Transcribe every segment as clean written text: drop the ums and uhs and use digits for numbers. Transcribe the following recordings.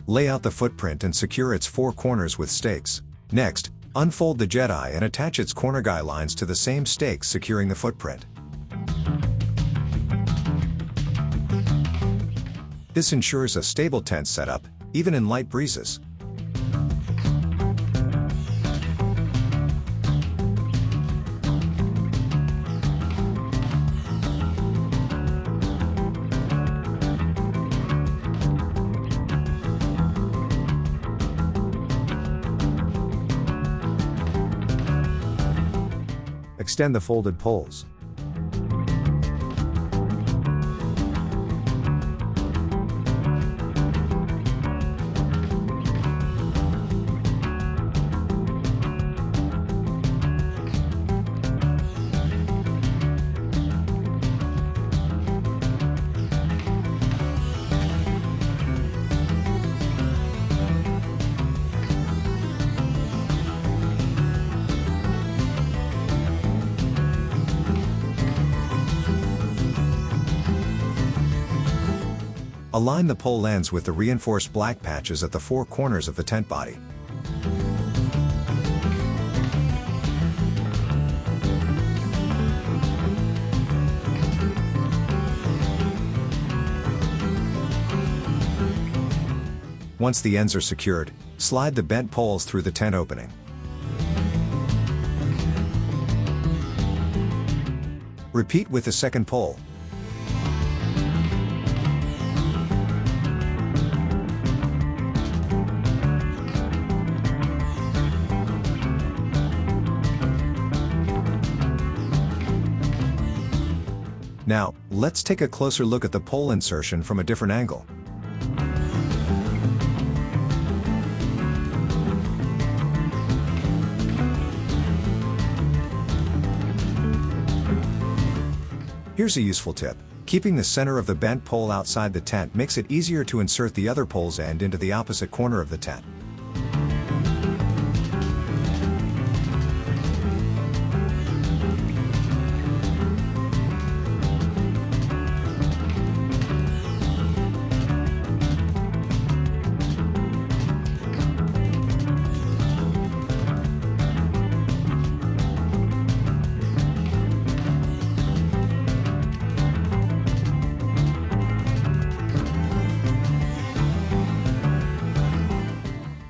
Lay out the footprint and secure its four corners with stakes. Next, unfold the Djedi and attach its corner guy lines to the same stakes securing the footprint. This ensures a stable tent setup, even in light breezes. Extend the folded poles. Align the pole ends with the reinforced black patches at the four corners of the tent body. Once the ends are secured, slide the bent poles through the tent opening. Repeat with the second pole. Now, let's take a closer look at the pole insertion from a different angle. Here's a useful tip. Keeping the center of the bent pole outside the tent makes it easier to insert the other pole's end into the opposite corner of the tent.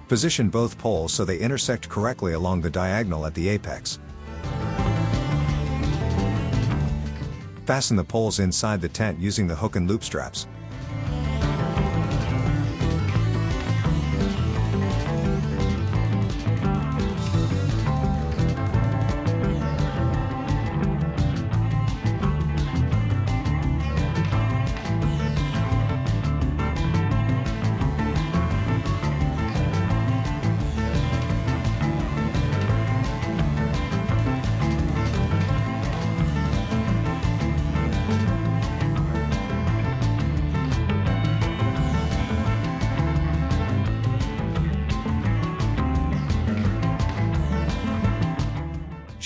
Position both poles so they intersect correctly along the diagonal at the apex. Fasten the poles inside the tent using the hook and loop straps.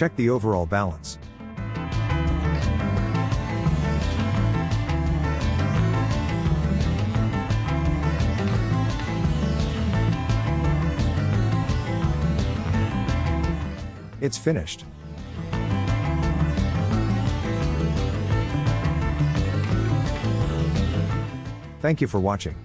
Check the overall balance. It's finished. Thank you for watching.